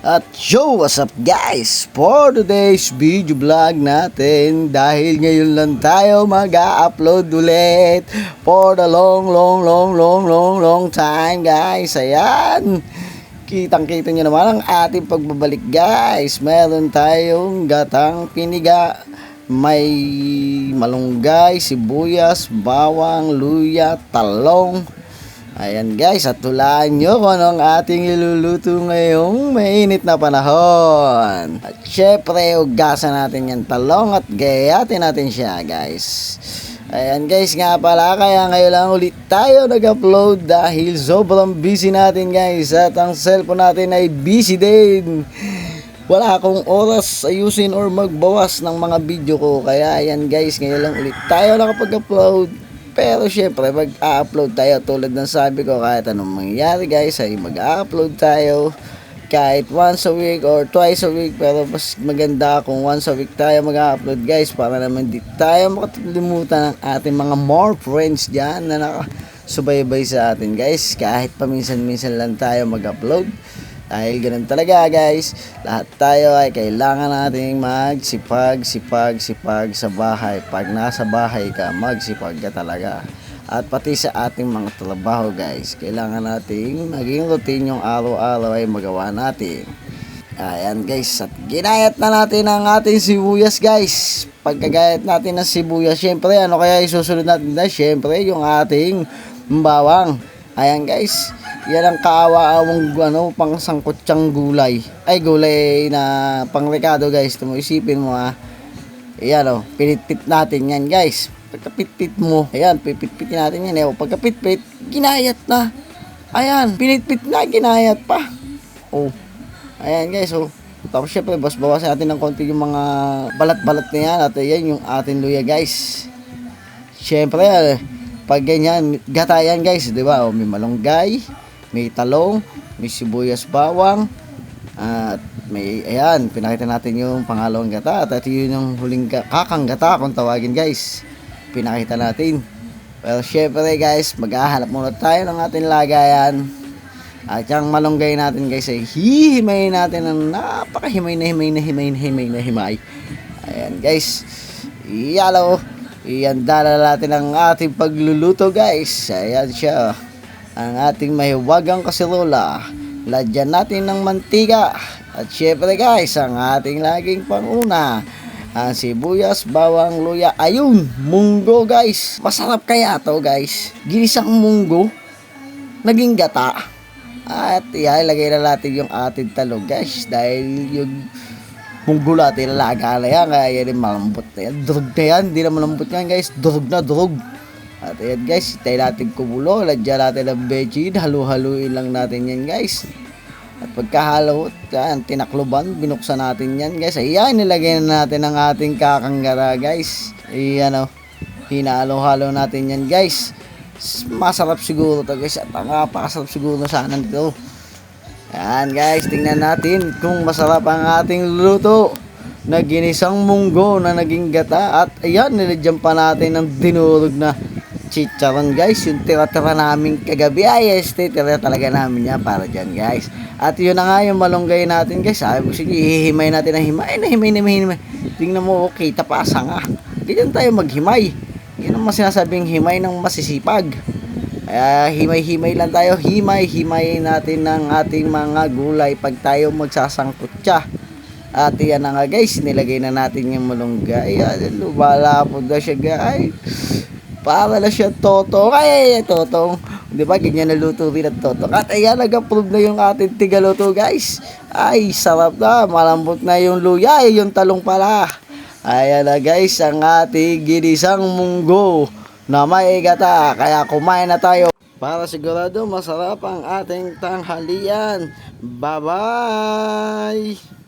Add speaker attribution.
Speaker 1: At yo, what's up guys? For today's video vlog natin, dahil ngayon lang tayo mag-upload ulit for the long time guys. Ayan, kitang-kita nyo naman ang ating pagbabalik guys. Meron tayong gatang piniga, may malunggay, sibuyas, bawang, luya, talong. Ayan guys, at tulaan nyo kung anong ating iluluto ngayong mainit na panahon. At syempre, ugasan natin yung talong at gayatin natin siya guys. Ayan guys, nga pala, kaya ngayon lang ulit tayo nag-upload dahil sobrang busy natin guys. At ang cellphone natin ay busy din. Wala akong oras ayusin or magbawas ng mga video ko. Kaya ayan guys, ngayon lang ulit tayo nakapag-upload. Pero syempre, mag-upload tayo tulad ng sabi ko, kahit anong mangyari guys, ay mag-upload tayo kahit once a week or twice a week. Pero mas maganda kung once a week tayo mag-upload guys, para naman di tayo makatalimutan ng ating mga more friends dyan na nakasubaybay sa atin guys. Kahit paminsan-minsan lang tayo mag-upload, dahil ganun talaga guys, lahat tayo ay kailangan nating magsipag sa bahay. Pag nasa bahay ka, magsipag ka talaga. At pati sa ating mga trabaho guys, kailangan nating maging routine yung araw-araw ay magawa natin. Ayan guys, at ginayat na natin ang ating sibuyas guys. Pagkagayat natin ng sibuyas, syempre ano kaya isusunod natin na? Syempre yung ating bawang. Ayan guys, yan ang kaawa-awang pang sangkutsang gulay. Ay, gulay na pangrekado guys. Isipin mo ayan pinitpit natin yan guys. Pagkapitpit mo, ayan, pipitpitin natin yan. Pagkapitpit, ginayat na. Ayan, pinitpit na, ginayat pa. Ayan guys, tapos syempre, bawasan natin ng konti yung mga balat-balat na yan. At ayan yung ating luya guys. Syempre, pag ganyan, gata yan guys, di ba? May malunggay, may talong, may sibuyas, bawang, at may, ayan, pinakita natin yung pangalawang gata. At yun yung huling kakang gata kung tawagin guys, pinakita natin. Pero syempre guys, maghahanap muna tayo ng ating lagayan. At yung malunggay natin guys ay hihimayin natin ng napakahimay na himay. Ayan guys, yalo. Iandala natin ang ating pagluluto guys. Ayan siya, ang ating mahiwagang kasirola. Lagyan natin ng mantika. At syempre guys, ang ating laging panguna, ang sibuyas, bawang, luya. Ayun, munggo guys. Masarap kaya to guys, ginisang munggo naging gata. At ilagay na natin yung ating talong guys, dahil yung munggo natin lalaga na yan, kaya yan malambot na yan, durog na yan, hindi na malambot yan guys, durog na durog. At ayan guys, tayo natin kumulo, lagyan natin ng bechin, halu-haluin lang natin yan guys. At pagkahalo, yan, tinakloban, binuksan natin yan guys. Ayan, nilagay na natin ang ating kakanggara guys. Ayan hinalo-halo natin yan guys. Masarap siguro to guys, at napakasarap siguro sana nito. Ayan guys, tingnan natin kung masarap ang ating luto na ginisang munggo na naging gata. At ayan, nilagyan pa natin ng dinurog na chicharon guys. Yung tira-tira namin kagabi ay tira talaga namin yan para dyan guys. At yun na nga yung malunggay natin guys. Sabi ko, sige, hihimay natin ng himay. Tingnan mo, okay, tapasa nga. Ganyan tayo maghimay. Yan ang sinasabing himay ng masisipag. Himay-himay lang tayo. Himay natin ng ating mga gulay pag tayo magsasangkutsa. At yan na nga guys, nilagay na natin yung malunggay. Lumalapod na siya guys, para na siya totong. Ay, totong, di ba ganyan na luto rin ang totong. At ayan, nag-approve na yung ating tigaluto guys. Ay, sarap na, malambot na yung luya, yung talong pala. Ayan na guys, ang ating ginisang munggo na may gata. Kaya kumain na tayo para sigurado masarap ang ating tanghalian. Bye bye.